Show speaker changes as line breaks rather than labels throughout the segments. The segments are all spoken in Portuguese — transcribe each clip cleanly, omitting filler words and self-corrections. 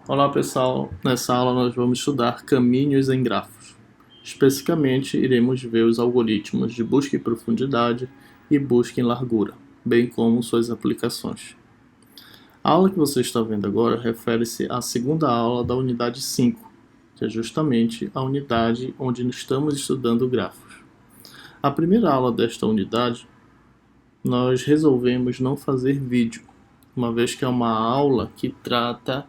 Olá pessoal, nessa aula nós vamos estudar caminhos em grafos. Especificamente, iremos ver os algoritmos de busca em profundidade e busca em largura, bem como suas aplicações. A aula que você está vendo agora refere-se à segunda aula da unidade 5, que é justamente a unidade onde estamos estudando grafos. A primeira aula desta unidade, nós resolvemos não fazer vídeo, uma vez que é uma aula que trata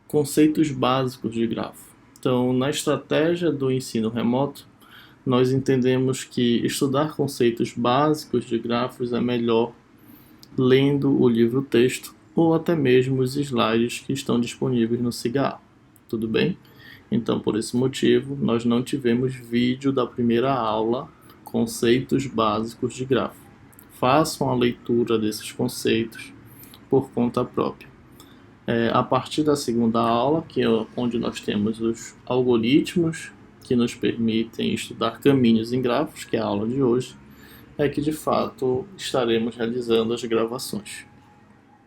conceitos básicos de grafo. Então, na estratégia do ensino remoto, nós entendemos que estudar conceitos básicos de grafos é melhor lendo o livro-texto ou até mesmo os slides que estão disponíveis no SIGA. Tudo bem? Então, por esse motivo, nós não tivemos vídeo da primeira aula, conceitos básicos de grafo. Façam a leitura desses conceitos por conta própria. A partir da segunda aula, que é onde nós temos os algoritmos que nos permitem estudar caminhos em grafos, que é a aula de hoje, é que de fato estaremos realizando as gravações.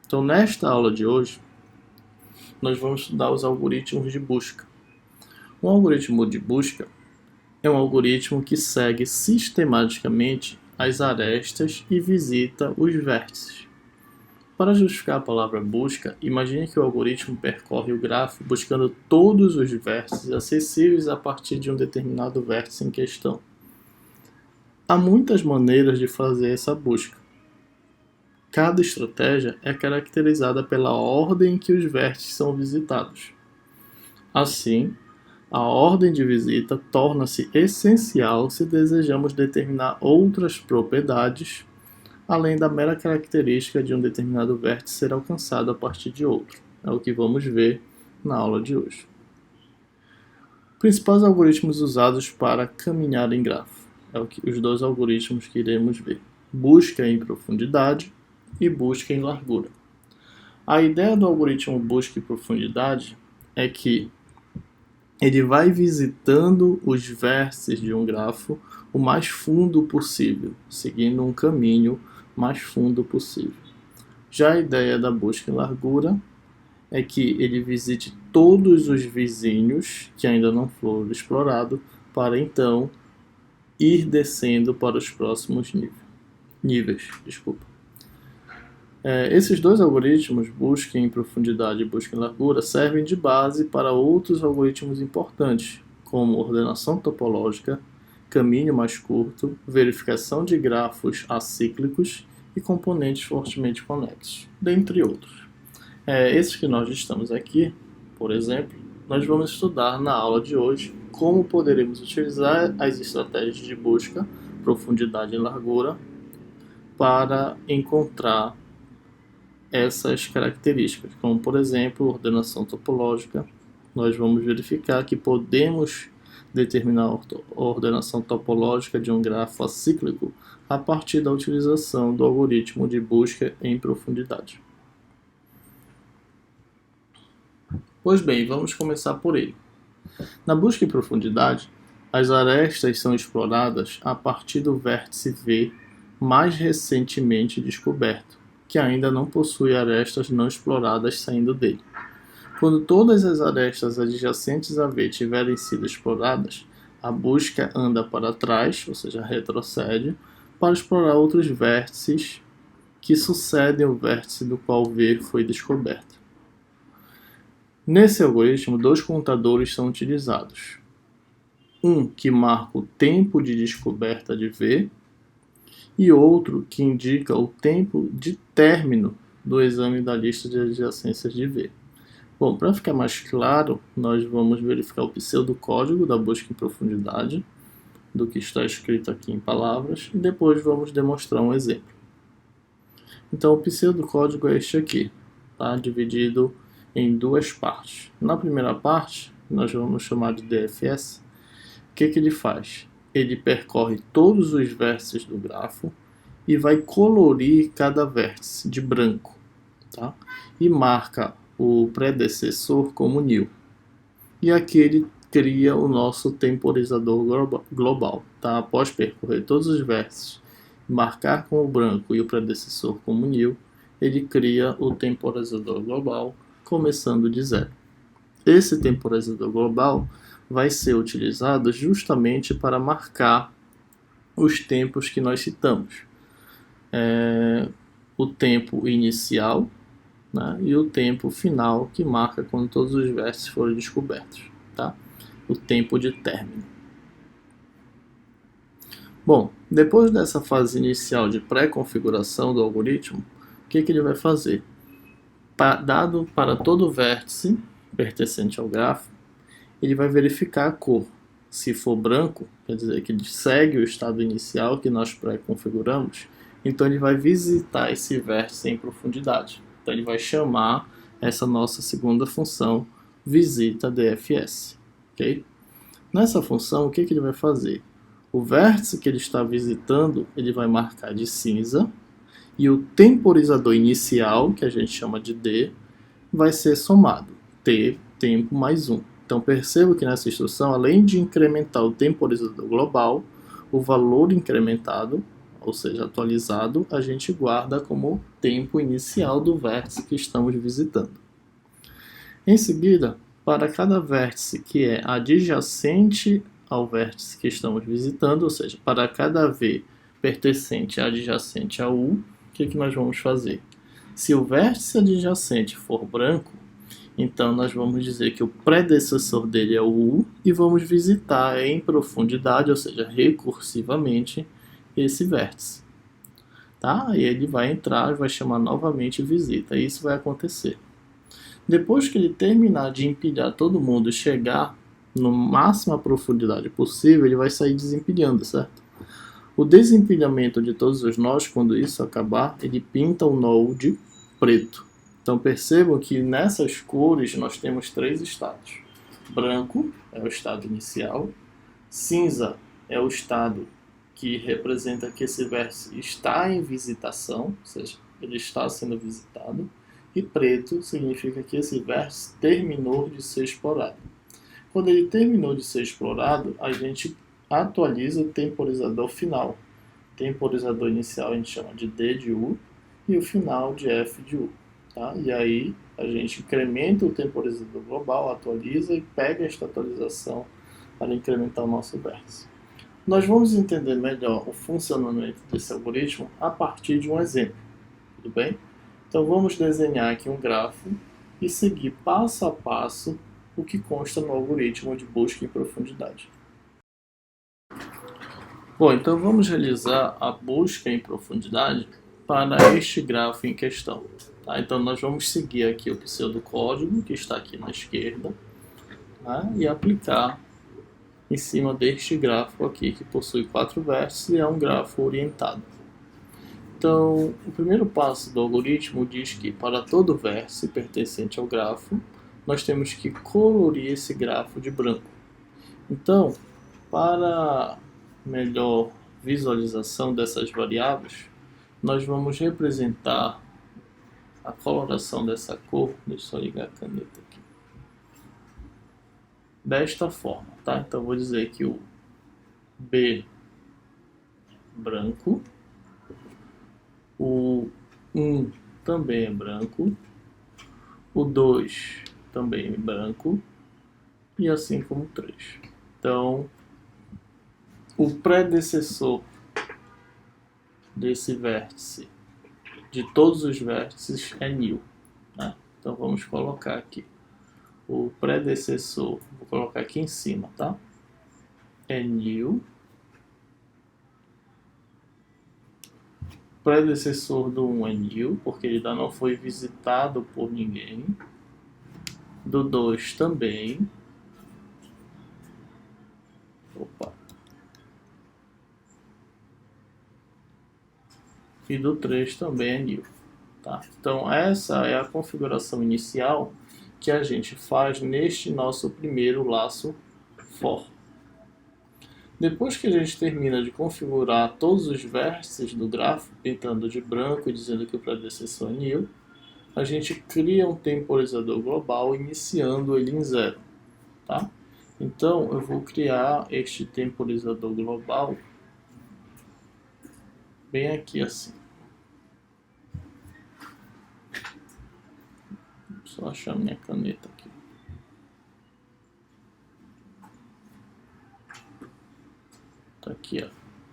Então, nesta aula de hoje, nós vamos estudar os algoritmos de busca. Um algoritmo de busca é um algoritmo que segue sistematicamente as arestas e visita os vértices. Para justificar a palavra busca, imagine que o algoritmo percorre o grafo buscando todos os vértices acessíveis a partir de um determinado vértice em questão. Há muitas maneiras de fazer essa busca. Cada estratégia é caracterizada pela ordem em que os vértices são visitados. Assim, a ordem de visita torna-se essencial se desejamos determinar outras propriedades além da mera característica de um determinado vértice ser alcançado a partir de outro. É o que vamos ver na aula de hoje. Principais algoritmos usados para caminhar em grafo. Os dois algoritmos que iremos ver. Busca em profundidade e busca em largura. A ideia do algoritmo busca em profundidade é que ele vai visitando os vértices de um grafo o mais fundo possível, seguindo um caminho mais fundo possível. Já a ideia da busca em largura é que ele visite todos os vizinhos que ainda não foram explorados para então ir descendo para os próximos níveis. Esses dois algoritmos, busca em profundidade e busca em largura, servem de base para outros algoritmos importantes, como ordenação topológica, caminho mais curto, verificação de grafos acíclicos e componentes fortemente conexos, dentre outros. Esses que nós estamos aqui, por exemplo, nós vamos estudar na aula de hoje como poderemos utilizar as estratégias de busca, profundidade e largura para encontrar essas características, como por exemplo, ordenação topológica. Nós vamos verificar que podemos determinar a ordenação topológica de um grafo acíclico a partir da utilização do algoritmo de busca em profundidade. Pois bem, vamos começar por ele. Na busca em profundidade, as arestas são exploradas a partir do vértice V mais recentemente descoberto, que ainda não possui arestas não exploradas saindo dele. Quando todas as arestas adjacentes a V tiverem sido exploradas, a busca anda para trás, ou seja, retrocede, para explorar outros vértices que sucedem o vértice do qual V foi descoberto. Nesse algoritmo, dois contadores são utilizados. Um que marca o tempo de descoberta de V e outro que indica o tempo de término do exame da lista de adjacências de V. Bom, para ficar mais claro, nós vamos verificar o pseudocódigo da busca em profundidade, do que está escrito aqui em palavras, e depois vamos demonstrar um exemplo. Então, o pseudocódigo é este aqui, tá? Dividido em duas partes. Na primeira parte, nós vamos chamar de DFS. O que ele faz? Ele percorre todos os vértices do grafo e vai colorir cada vértice de branco, tá? E marca o predecessor como nil. E aqui ele cria o nosso temporizador global. Tá? Após percorrer todos os vértices, marcar com o branco e o predecessor como nil, ele cria o temporizador global, começando de zero. Esse temporizador global vai ser utilizado justamente para marcar os tempos que nós citamos. O tempo inicial, né, e o tempo final, que marca quando todos os vértices foram descobertos. Tá? O tempo de término. Bom, depois dessa fase inicial de pré-configuração do algoritmo, o que ele vai fazer? Dado para todo vértice pertencente ao grafo, ele vai verificar a cor. Se for branco, quer dizer que ele segue o estado inicial que nós pré-configuramos, então ele vai visitar esse vértice em profundidade. Então ele vai chamar essa nossa segunda função, visita DFS. Okay? Nessa função, o que ele vai fazer? O vértice que ele está visitando, ele vai marcar de cinza, e o temporizador inicial, que a gente chama de D, vai ser somado, T, tempo mais 1. Então perceba que nessa instrução, além de incrementar o temporizador global, o valor incrementado, ou seja, atualizado, a gente guarda como tempo inicial do vértice que estamos visitando. Em seguida, para cada vértice que é adjacente ao vértice que estamos visitando, ou seja, para cada V pertencente adjacente a U, o que nós vamos fazer? Se o vértice adjacente for branco, então nós vamos dizer que o predecessor dele é o U e vamos visitar em profundidade, ou seja, recursivamente, esse vértice. Tá? E ele vai entrar e vai chamar novamente visita. E isso vai acontecer. Depois que ele terminar de empilhar todo mundo e chegar no máxima profundidade possível, ele vai sair desempilhando, certo? O desempilhamento de todos os nós, quando isso acabar, ele pinta o nó de preto. Então percebam que nessas cores nós temos 3 estados. Branco é o estado inicial, cinza é o estado que representa que esse vértice está em visitação, ou seja, ele está sendo visitado, e preto significa que esse vértice terminou de ser explorado. Quando ele terminou de ser explorado, a gente atualiza o temporizador final. O temporizador inicial a gente chama de D de U e o final de F de U. Tá? E aí a gente incrementa o temporizador global, atualiza e pega esta atualização para incrementar o nosso vértice. Nós vamos entender melhor o funcionamento desse algoritmo a partir de um exemplo. Tudo bem? Então vamos desenhar aqui um grafo e seguir passo a passo o que consta no algoritmo de busca em profundidade. Bom, então vamos realizar a busca em profundidade para este grafo em questão. Tá? Então nós vamos seguir aqui o pseudocódigo que está aqui na esquerda, tá? E aplicar em cima deste grafo aqui que possui 4 vértices e é um grafo orientado. Então, o primeiro passo do algoritmo diz que para todo vértice pertencente ao grafo, nós temos que colorir esse grafo de branco. Então, para melhor visualização dessas variáveis, nós vamos representar a coloração dessa cor, deixa eu ligar a caneta aqui, desta forma, tá? Então, vou dizer que o B branco, o 1 também é branco, o 2 também é branco, e assim como o 3. Então, o predecessor desse vértice, de todos os vértices, é nil. Né? Então, vamos colocar aqui. O predecessor, vou colocar aqui em cima, tá? É nil. O predecessor do 1 é nil, porque ele ainda não foi visitado por ninguém. Do 2 também. Opa. E do 3 também é nil. Tá? Então essa é a configuração inicial que a gente faz neste nosso primeiro laço for. Depois que a gente termina de configurar todos os vértices do grafo, pintando de branco e dizendo que o predecessor é nil, a gente cria um temporizador global iniciando ele em 0. Tá? Então eu vou criar este temporizador global bem aqui assim. Só achar minha caneta aqui. aqui, ó.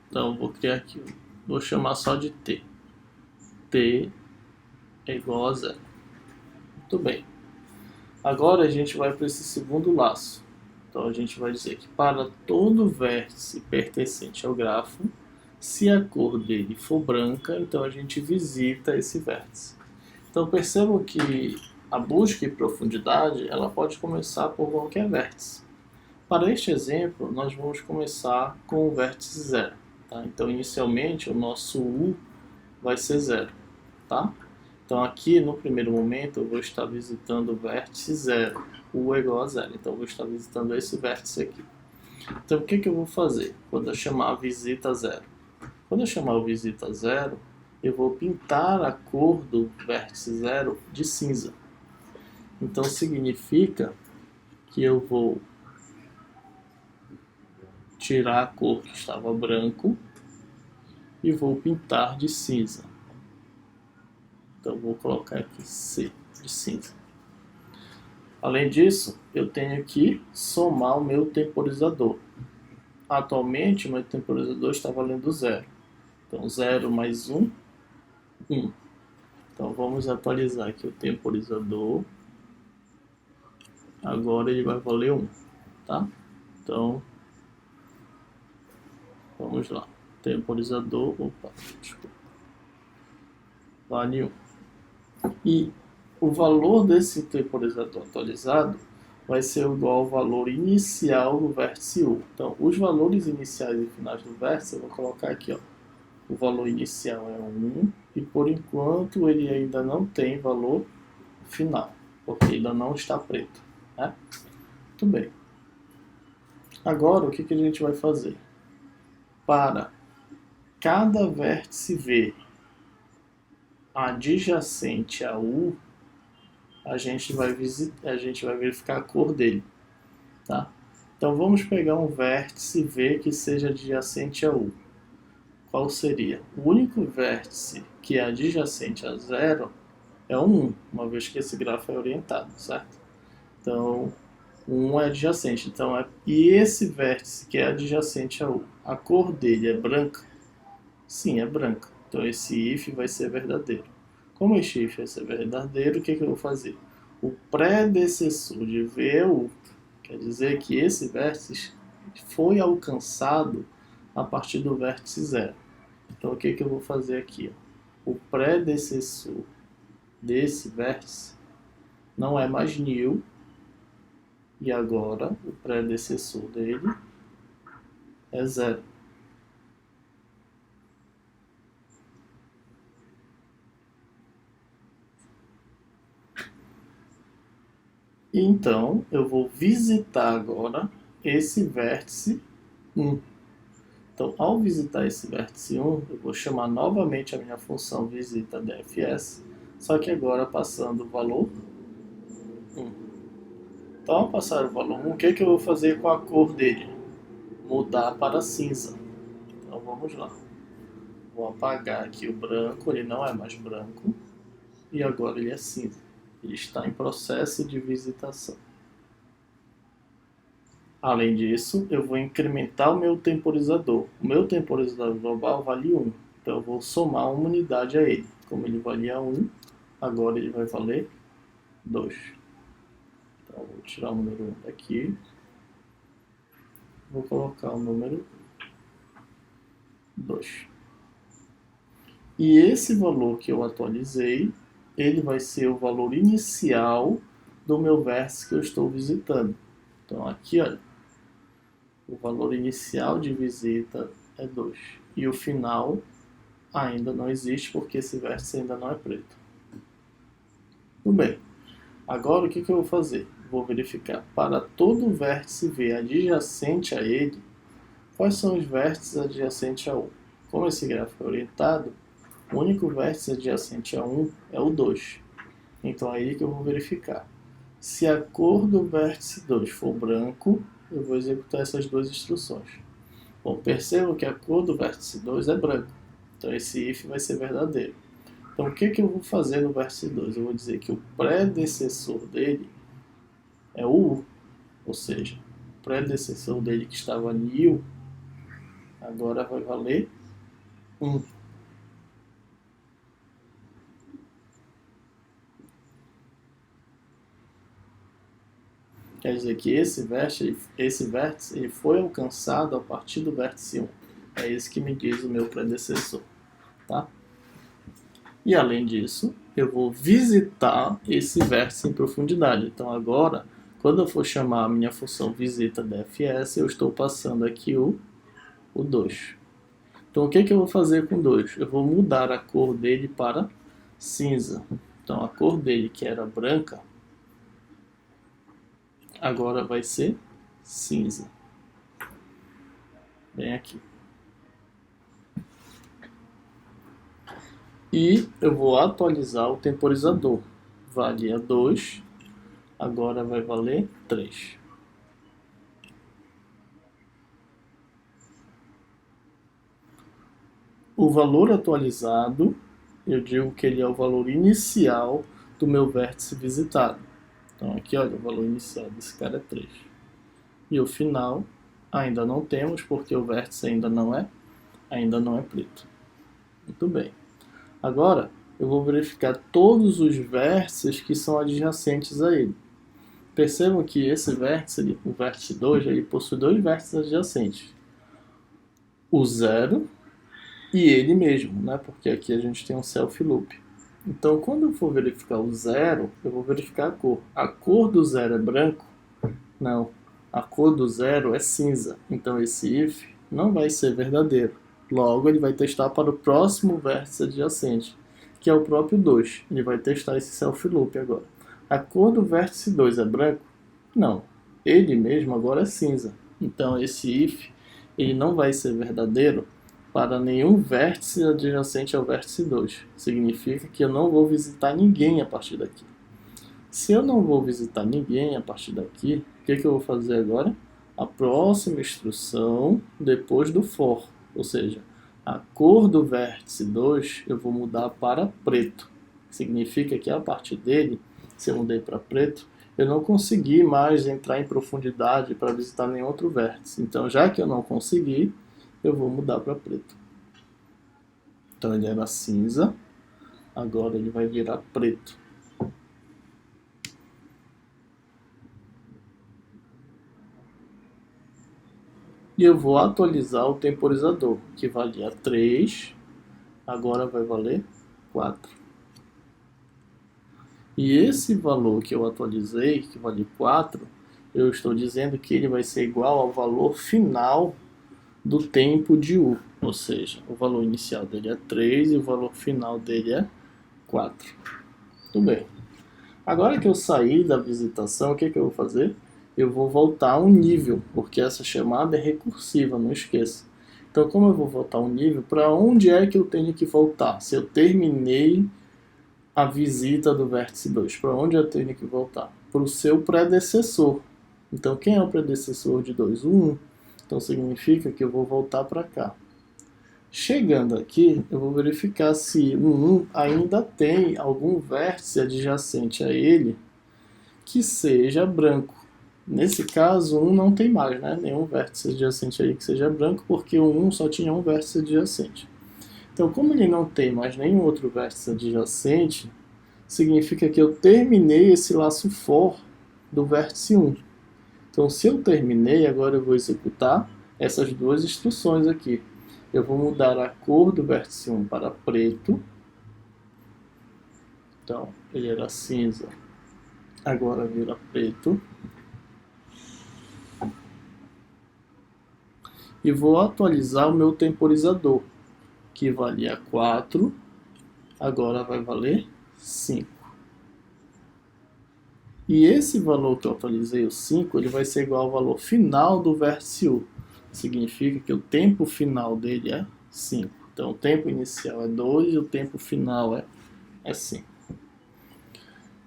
Então, vou criar aqui, vou chamar só de t. T é igual a 0. Muito bem. Agora a gente vai para esse segundo laço. Então a gente vai dizer que para todo vértice pertencente ao grafo, se a cor dele for branca, então a gente visita esse vértice. Então percebam que a busca em profundidade ela pode começar por qualquer vértice. Para este exemplo, nós vamos começar com o vértice 0. Tá? Então inicialmente o nosso U vai ser 0. Tá? Então aqui no primeiro momento eu vou estar visitando o vértice 0, U é igual a 0, então eu vou estar visitando esse vértice aqui. Então o que eu vou fazer quando eu chamar a visita 0? Quando eu chamar o visita 0, eu vou pintar a cor do vértice 0 de cinza. Então significa que eu vou tirar a cor que estava branco e vou pintar de cinza. Então vou colocar aqui C de cinza. Além disso, eu tenho que somar o meu temporizador. Atualmente, o meu temporizador está valendo 0. Então 0 mais 1, 1. Então vamos atualizar aqui o temporizador. Agora ele vai valer 1. Tá? Então, vamos lá. Temporizador, desculpa. Vale 1. E o valor desse temporizador atualizado vai ser igual ao valor inicial do vértice U. Então, os valores iniciais e finais do vértice, eu vou colocar aqui, ó. O valor inicial é 1 e, por enquanto, ele ainda não tem valor final, porque ainda não está preto. Né? Muito bem. Agora, o que a gente vai fazer? Para cada vértice V adjacente a U, a gente vai verificar a cor dele. Tá? Então vamos pegar um vértice V que seja adjacente a U. Qual seria? O único vértice que é adjacente a 0 é o 1, uma vez que esse grafo é orientado, certo? Então, 1 é adjacente. Então, e esse vértice que é adjacente a U, a cor dele é branca? Sim, é branca. Então, esse if vai ser verdadeiro. Como esse if vai ser verdadeiro, o que eu vou fazer? O predecessor de V é U. Quer dizer que esse vértice foi alcançado a partir do vértice 0. Então, o que eu vou fazer aqui? O predecessor desse vértice não é mais nil, e agora o predecessor dele é 0. Então, eu vou visitar agora esse vértice 1. Então, ao visitar esse vértice 1, eu vou chamar novamente a minha função visita dfs, só que agora passando o valor 1. Então, ao passar o valor 1, o que eu vou fazer com a cor dele? Mudar para cinza. Então, vamos lá. Vou apagar aqui o branco, ele não é mais branco, e agora ele é cinza. Ele está em processo de visitação. Além disso, eu vou incrementar o meu temporizador. O meu temporizador global vale 1. Então eu vou somar uma unidade a ele. Como ele valia 1, agora ele vai valer 2. Então eu vou tirar o número 1 daqui. Vou colocar o número 2. E esse valor que eu atualizei, ele vai ser o valor inicial do meu vértice que eu estou visitando. Então aqui, olha, o valor inicial de visita é 2. E o final ainda não existe porque esse vértice ainda não é preto. Tudo bem. Agora o que eu vou fazer? Vou verificar para todo vértice V adjacente a ele, quais são os vértices adjacentes a 1. Como esse gráfico é orientado, o único vértice adjacente a 1 é o 2. Então é aí que eu vou verificar. Se a cor do vértice 2 for branco, eu vou executar essas duas instruções. Bom, percebam que a cor do vértice 2 é branco. Então esse if vai ser verdadeiro. Então o que eu vou fazer no vértice 2? Eu vou dizer que o predecessor dele é o U. Ou seja, o predecessor dele que estava nil Agora vai valer 1. Quer dizer que esse vértice ele foi alcançado a partir do vértice 1. É isso que me diz o meu predecessor. Tá? E além disso, eu vou visitar esse vértice em profundidade. Então agora, quando eu for chamar a minha função visita dfs, eu estou passando aqui o 2. Então o que eu vou fazer com o 2? Eu vou mudar a cor dele para cinza. Então a cor dele, que era branca, agora vai ser cinza. Bem aqui. E eu vou atualizar o temporizador. Valia 2, agora vai valer 3. O valor atualizado, eu digo que ele é o valor inicial do meu vértice visitado. Então aqui, olha, o valor inicial desse cara é 3. E o final ainda não temos, porque o vértice ainda não é preto. Muito bem. Agora, eu vou verificar todos os vértices que são adjacentes a ele. Percebam que esse vértice, o vértice 2, ele possui 2 vértices adjacentes. O 0 e ele mesmo, né? Porque aqui a gente tem um self loop. Então, quando eu for verificar o 0, eu vou verificar a cor. A cor do 0 é branco? Não. A cor do 0 é cinza. Então, esse if não vai ser verdadeiro. Logo, ele vai testar para o próximo vértice adjacente, que é o próprio 2. Ele vai testar esse self loop agora. A cor do vértice 2 é branco? Não. Ele mesmo agora é cinza. Então, esse if ele não vai ser verdadeiro para nenhum vértice adjacente ao vértice 2. Significa que eu não vou visitar ninguém a partir daqui. Se eu não vou visitar ninguém a partir daqui, o que eu vou fazer agora? A próxima instrução depois do for. Ou seja, a cor do vértice 2 eu vou mudar para preto. Significa que a partir dele, se eu mudei para preto, eu não consegui mais entrar em profundidade para visitar nenhum outro vértice. Então, já que eu não consegui, eu vou mudar para preto. Então, ele era cinza, agora ele vai virar preto. E eu vou atualizar o temporizador, que valia 3, agora vai valer 4. E esse valor que eu atualizei, que vale 4, eu estou dizendo que ele vai ser igual ao valor final do tempo de U. Ou seja, o valor inicial dele é 3 e o valor final dele é 4. Tudo bem. Agora que eu saí da visitação, o que eu vou fazer? Eu vou voltar um nível, porque essa chamada é recursiva, não esqueça. Então, como eu vou voltar um nível, para onde é que eu tenho que voltar? Se eu terminei a visita do vértice 2, para onde eu tenho que voltar? Para o seu predecessor. Então, quem é o predecessor de 2? O 1. Então, significa que eu vou voltar para cá. Chegando aqui, eu vou verificar se o 1 ainda tem algum vértice adjacente a ele que seja branco. Nesse caso, 1 não tem mais, né? Nenhum vértice adjacente aí que seja branco, porque o 1 só tinha um vértice adjacente. Então, como ele não tem mais nenhum outro vértice adjacente, significa que eu terminei esse laço for do vértice 1. Então, se eu terminei, agora eu vou executar essas duas instruções aqui. Eu vou mudar a cor do vértice 1 para preto. Então, ele era cinza, agora vira preto. E vou atualizar o meu temporizador, que valia 4, agora vai valer 5. E esse valor que eu atualizei, o 5, ele vai ser igual ao valor final do vértice U. Significa que o tempo final dele é 5. Então, o tempo inicial é 2 e o tempo final é 5.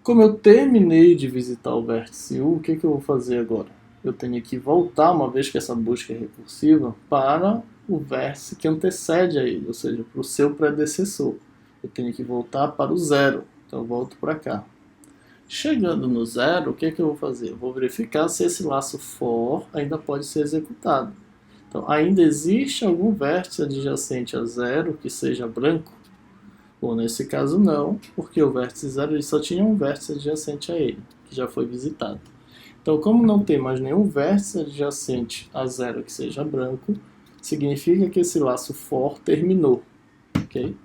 Como eu terminei de visitar o vértice U, o que eu vou fazer agora? Eu tenho que voltar, uma vez que essa busca é recursiva, para o vértice que antecede a ele, ou seja, para o seu predecessor. Eu tenho que voltar para o 0, então eu volto para cá. Chegando no 0, o que eu vou fazer? Eu vou verificar se esse laço for ainda pode ser executado. Então, ainda existe algum vértice adjacente a zero que seja branco? Bom, nesse caso não, porque o vértice zero ele só tinha um vértice adjacente a ele, que já foi visitado. Então, como não tem mais nenhum vértice adjacente a zero que seja branco, significa que esse laço for terminou. Okay?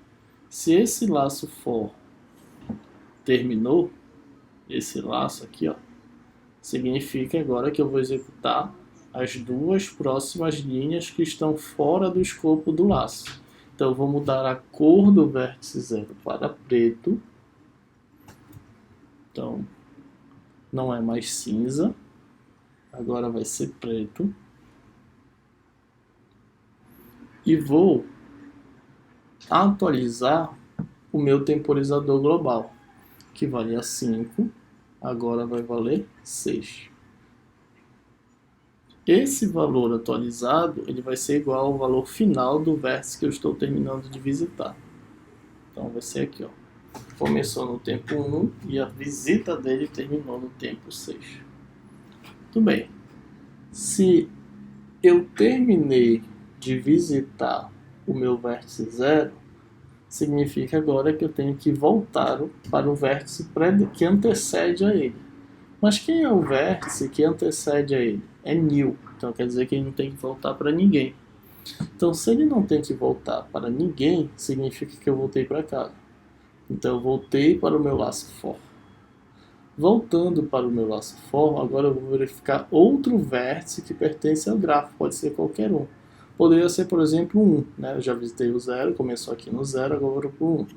Se esse laço for terminou, esse laço aqui, ó, significa agora que eu vou executar as duas próximas linhas que estão fora do escopo do laço. Então, eu vou mudar a cor do vértice zero para preto. Então, não é mais cinza. Agora vai ser preto. E vou atualizar o meu temporizador global, que valia 5, agora vai valer 6. Esse valor atualizado ele vai ser igual ao valor final do vértice que eu estou terminando de visitar. Então vai ser aqui, ó. Começou no tempo 1 e a visita dele terminou no tempo 6. Muito bem. Se eu terminei de visitar o meu vértice 0, significa agora que eu tenho que voltar para o vértice que antecede a ele. Mas quem é o vértice que antecede a ele? É nil. Então quer dizer que ele não tem que voltar para ninguém. Então se ele não tem que voltar para ninguém, significa que eu voltei para cá. Então eu voltei para o meu laço for. Voltando para o meu laço for, agora eu vou verificar outro vértice que pertence ao grafo. Pode ser qualquer um. Poderia ser, por exemplo, 1. Né? Eu já visitei o 0, começou aqui no 0, agora eu vou para o 1.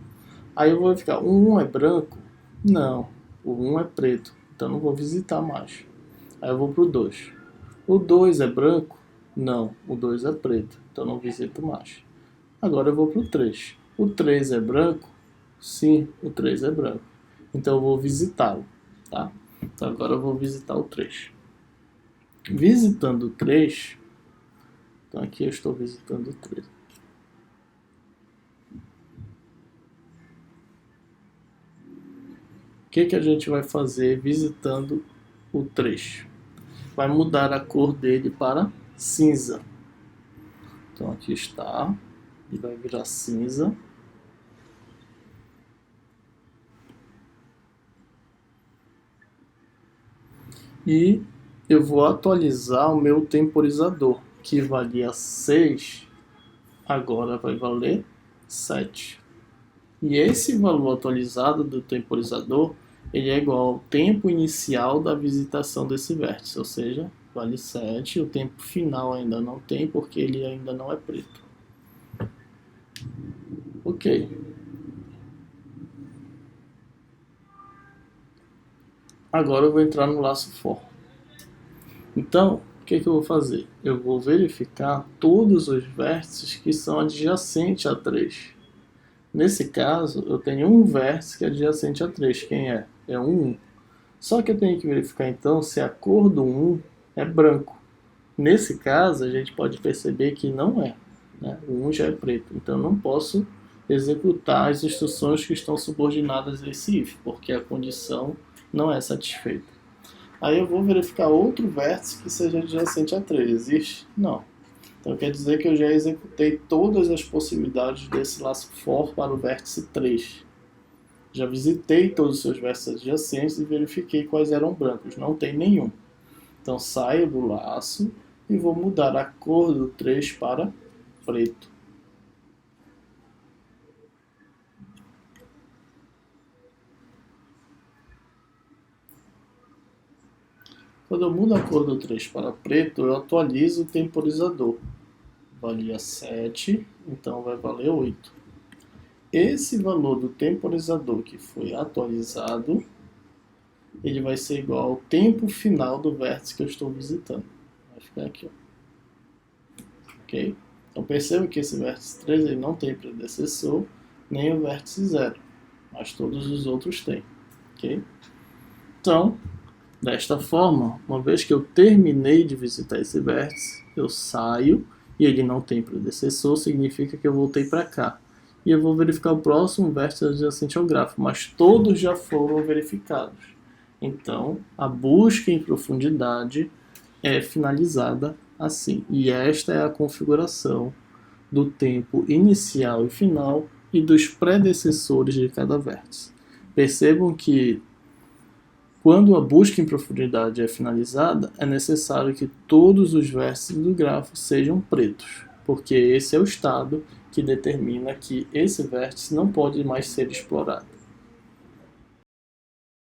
Aí eu vou verificar, o 1 é branco? Não, o 1 é preto. Então não vou visitar mais. Aí eu vou para o 2. O 2 é branco? Não, o 2 é preto. Então não visito mais. Agora eu vou para o 3. O 3 é branco? Sim, o 3 é branco. Então eu vou visitá-lo. Tá? Então agora eu vou visitar o 3. Visitando o 3, então aqui eu estou visitando o 3. O que a gente vai fazer visitando o 3? Vai mudar a cor dele para cinza. Então aqui está, e vai virar cinza. E eu vou atualizar o meu temporizador, que valia 6, agora vai valer 7. E esse valor atualizado do temporizador, ele é igual ao tempo inicial da visitação desse vértice, ou seja, vale 7, o tempo final ainda não tem, porque ele ainda não é preto. Ok. Agora eu vou entrar no laço for. Então, o que eu vou fazer? Eu vou verificar todos os vértices que são adjacentes a 3. Nesse caso, eu tenho um vértice que é adjacente a 3. Quem é? É um 1. Só que eu tenho que verificar então se a cor do 1 é branco. Nesse caso, a gente pode perceber que não é. Né? O 1 já é preto. Então eu não posso executar as instruções que estão subordinadas a esse if, porque a condição não é satisfeita. Aí eu vou verificar outro vértice que seja adjacente a 3. Existe? Não. Então quer dizer que eu já executei todas as possibilidades desse laço for para o vértice 3. Já visitei todos os seus vértices adjacentes e verifiquei quais eram brancos. Não tem nenhum. Então saio do laço e vou mudar a cor do 3 para preto. Quando eu mudo a cor do 3 para preto, eu atualizo o temporizador. Valia 7, então vai valer 8. Esse valor do temporizador que foi atualizado, ele vai ser igual ao tempo final do vértice que eu estou visitando. Vai ficar aqui, ó. Ok? Então perceba que esse vértice 3 ele não tem predecessor, nem o vértice 0, mas todos os outros têm. Ok? Então, desta forma, uma vez que eu terminei de visitar esse vértice, eu saio e ele não tem predecessor, significa que eu voltei para cá. E eu vou verificar o próximo vértice adjacente ao grafo, mas todos já foram verificados. Então, a busca em profundidade é finalizada assim. E esta é a configuração do tempo inicial e final e dos predecessores de cada vértice. Percebam que quando a busca em profundidade é finalizada, é necessário que todos os vértices do grafo sejam pretos, porque esse é o estado que determina que esse vértice não pode mais ser explorado.